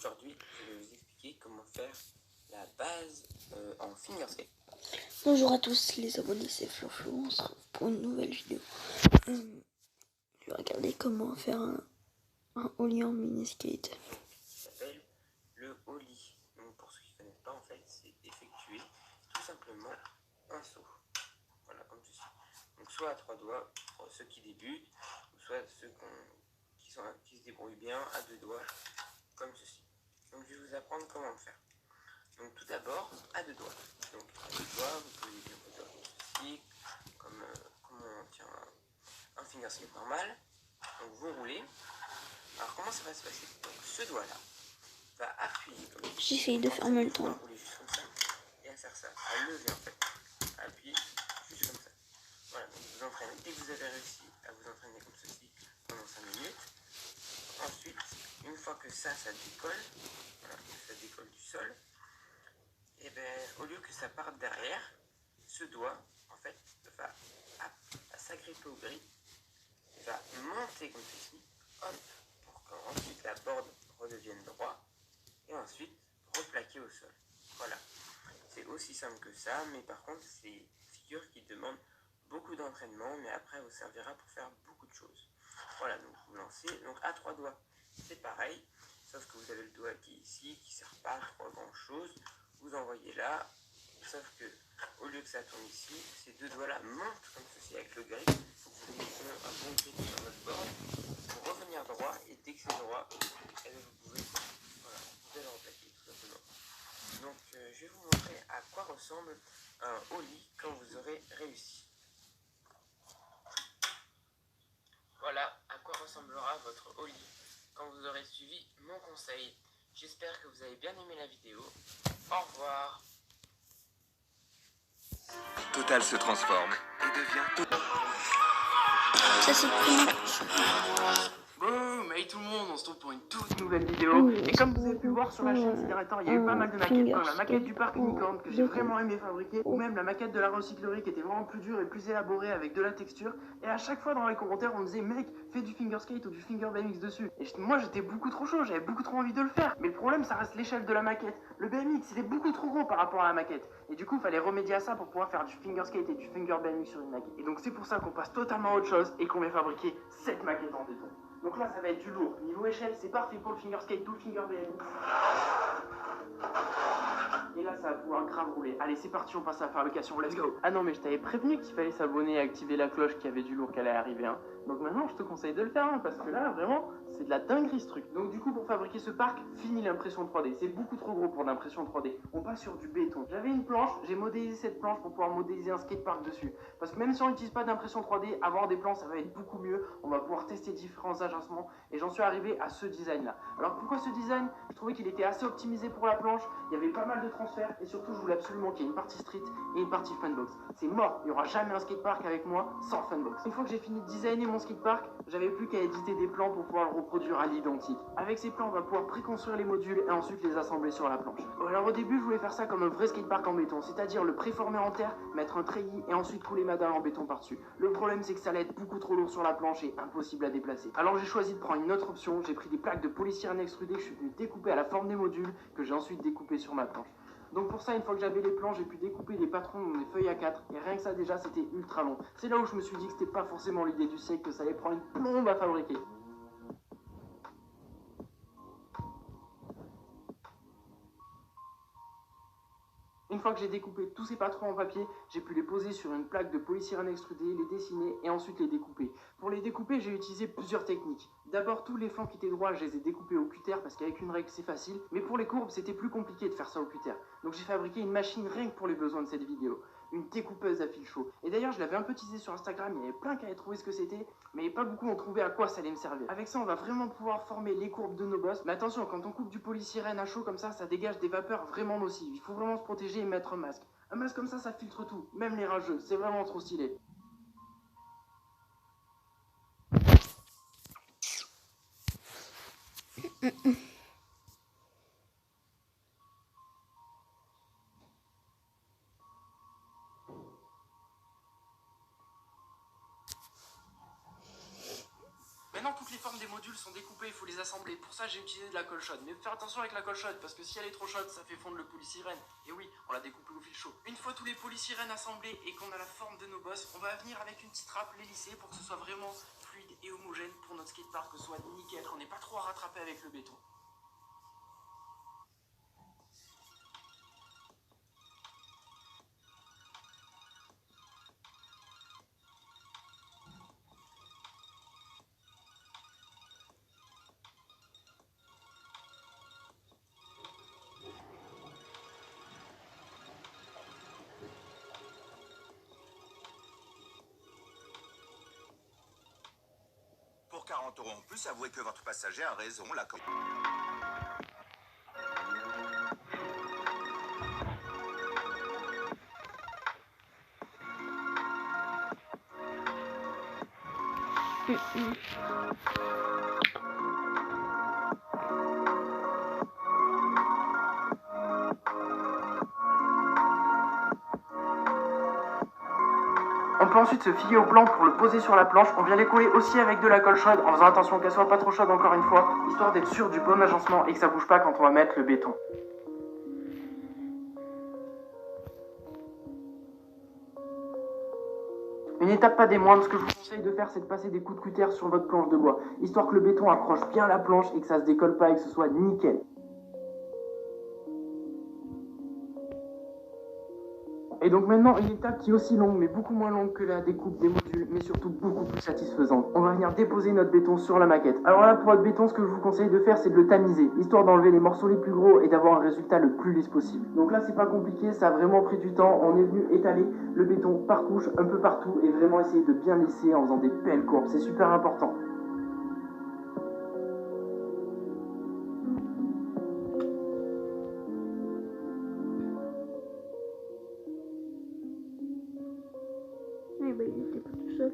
Aujourd'hui, je vais vous expliquer comment faire la base en Fingerscape. Bonjour à tous les abonnés, c'est Flo, on se retrouve pour une nouvelle vidéo. Je vais regarder comment faire un ollie en mini-skate. Donc, qui s'appelle le ollie. Donc, pour ceux qui ne connaissent pas, en fait, c'est effectuer tout simplement un saut. Voilà, comme ceci. Donc, soit à 3 doigts pour ceux qui débutent, ou soit ceux qui se débrouillent bien à 2 doigts, comme ceci. Donc, je vais vous apprendre comment le faire. Donc, tout d'abord, à 2 doigts. Donc, à 2 doigts, vous posez bien vos doigts comme ceci, comme on tient un fingerscape normal. Donc, vous roulez. Alors, comment ça va se passer? Donc, ce doigt-là va appuyer comme ça. J'essaye de faire en même temps. À rouler juste comme ça et à faire ça, à lever en fait, à appuyer juste comme ça. Voilà, donc vous entraînez. Dès que vous avez réussi à vous entraîner comme ceci pendant 5 minutes, ensuite, une fois que ça décolle, voilà, que ça décolle du sol, et bien au lieu que ça parte derrière, ce doigt en fait va s'agripper au gris, va monter comme ceci, hop, pour qu'ensuite la board redevienne droit et ensuite replaquer au sol. Voilà, c'est aussi simple que ça, mais par contre c'est une figure qui demande beaucoup d'entraînement, mais après vous servira pour faire beaucoup de choses. Voilà, donc vous lancez, donc à 3 doigts c'est pareil, sauf que vous avez le doigt qui est ici, qui ne sert pas à trop grand chose, vous envoyez là, sauf que au lieu que ça tourne ici, ces deux doigts là montent comme ceci avec le grip, il faut que vous ayez un bon grip sur votre board pour revenir droit, et dès que c'est droit, vous pouvez le replaquer tout simplement. Donc je vais vous montrer à quoi ressemble un ollie quand vous aurez réussi. Voilà à quoi ressemblera votre ollie quand vous aurez suivi mon conseil. J'espère que vous avez bien aimé la vidéo. Au revoir. Total se transforme et devient Ça c'est comment. Boum! Hey tout le monde, on se retrouve pour une toute nouvelle vidéo. Et comme vous avez pu voir sur la chaîne ces derniers temps, il y a eu pas mal de maquettes, comme la maquette du parc Unicorn que j'ai vraiment aimé fabriquer, ou même la maquette de la recyclerie qui était vraiment plus dure et plus élaborée avec de la texture. Et à chaque fois dans les commentaires, on me disait mec, fais du fingerskate ou du finger BMX dessus. Et moi j'étais beaucoup trop chaud, j'avais beaucoup trop envie de le faire. Mais le problème, ça reste l'échelle de la maquette. Le BMX, il est beaucoup trop gros par rapport à la maquette. Et du coup, il fallait remédier à ça pour pouvoir faire du fingerskate et du finger BMX sur une maquette. Et donc c'est pour ça qu'on passe totalement à autre chose et qu'on va fabriquer cette maquette en béton. Donc là, ça va être du lourd. Niveau échelle, c'est parfait pour le fingerskate ou le finger BMX. Et là, ça va pouvoir grave rouler. Allez, c'est parti, on passe à la fabrication. Let's go! Ah non, mais je t'avais prévenu qu'il fallait s'abonner et activer la cloche qu'il y avait du lourd qui allait arriver. Hein. Donc maintenant, je te conseille de le faire, hein, parce que là, vraiment, c'est de la dinguerie ce truc. Donc du coup, pour fabriquer ce parc, fini l'impression 3D. C'est beaucoup trop gros pour l'impression 3D. On passe sur du béton. J'avais une planche, j'ai modélisé cette planche pour pouvoir modéliser un skatepark dessus. Parce que même si on n'utilise pas d'impression 3D, avoir des plans, ça va être beaucoup mieux. On va pouvoir tester différents agencements. Et j'en suis arrivé à ce design-là. Alors pourquoi ce design? Je trouvais qu'il était assez optimisé pour la planche. Il y avait pas mal de transferts. Et surtout, je voulais absolument qu'il y ait une partie street et une partie funbox. C'est mort. Il n'y aura jamais un skatepark avec moi sans funbox. Une fois que j'ai fini de designer mon skatepark, j'avais plus qu'à éditer des plans pour pouvoir le reproduire à l'identique. Avec ces plans, on va pouvoir préconstruire les modules et ensuite les assembler sur la planche. Alors au début, je voulais faire ça comme un vrai skatepark en béton, c'est-à-dire le préformer en terre, mettre un treillis et ensuite couler ma dalle en béton par-dessus. Le problème, c'est que ça allait être beaucoup trop lourd sur la planche et impossible à déplacer. Alors j'ai choisi de prendre une autre option. J'ai pris des plaques de polystyrène extrudé que je suis venu découper à la forme des modules, que j'ai ensuite découpé sur ma planche. Donc pour ça, une fois que j'avais les plans, j'ai pu découper des patrons dans des feuilles A4. Et rien que ça, déjà, c'était ultra long. C'est là où je me suis dit que c'était pas forcément l'idée du siècle, que ça allait prendre une plombe à fabriquer. Une fois que j'ai découpé tous ces patrons en papier, j'ai pu les poser sur une plaque de polystyrène extrudé, les dessiner et ensuite les découper. Pour les découper, j'ai utilisé plusieurs techniques. D'abord, tous les flancs qui étaient droits, je les ai découpés au cutter parce qu'avec une règle, c'est facile. Mais pour les courbes, c'était plus compliqué de faire ça au cutter. Donc j'ai fabriqué une machine rien que pour les besoins de cette vidéo. Une découpeuse à fil chaud. Et d'ailleurs, je l'avais un peu teasé sur Instagram, il y avait plein qui avaient trouvé ce que c'était, mais pas beaucoup ont trouvé à quoi ça allait me servir. Avec ça, on va vraiment pouvoir former les courbes de nos bosses. Mais attention, quand on coupe du polystyrène à chaud comme ça dégage des vapeurs vraiment nocives. Il faut vraiment se protéger et mettre un masque. Un masque comme ça filtre tout, même les rageux. C'est vraiment trop stylé. Maintenant, toutes les formes des modules sont découpées, il faut les les assembler. Pour ça, j'ai utilisé de la colle chaude. Mais faire attention avec la colle chaude, parce que si elle est trop chaude, ça fait fondre le polystyrène. Et oui, on l'a découpé au fil chaud. Une fois tous les polystyrènes assemblés et qu'on a la forme de nos bosses, on va venir avec une petite râpe les lisser pour que ce soit vraiment fluide et homogène pour notre skatepark, que ce soit nickel, qu'on n'ait pas trop à rattraper avec le béton. Pour 40 € en plus, avouez que votre passager a raison. La On peut ensuite se fier au plan pour le poser sur la planche. On vient les coller aussi avec de la colle chaude en faisant attention qu'elle soit pas trop chaude encore une fois, histoire d'être sûr du bon agencement et que ça bouge pas quand on va mettre le béton. Une étape pas des moindres, ce que je vous conseille de faire, c'est de passer des coups de cutter sur votre planche de bois, histoire que le béton accroche bien la planche et que ça se décolle pas et que ce soit nickel. Et donc maintenant, une étape qui est aussi longue, mais beaucoup moins longue que la découpe des modules, mais surtout beaucoup plus satisfaisante. On va venir déposer notre béton sur la maquette. Alors là, pour votre béton, ce que je vous conseille de faire, c'est de le tamiser, histoire d'enlever les morceaux les plus gros et d'avoir un résultat le plus lisse possible. Donc là, c'est pas compliqué, ça a vraiment pris du temps. On est venu étaler le béton par couche, un peu partout, et vraiment essayer de bien lisser en faisant des belles courbes. C'est super important. Eh ben, il était pas tout seul.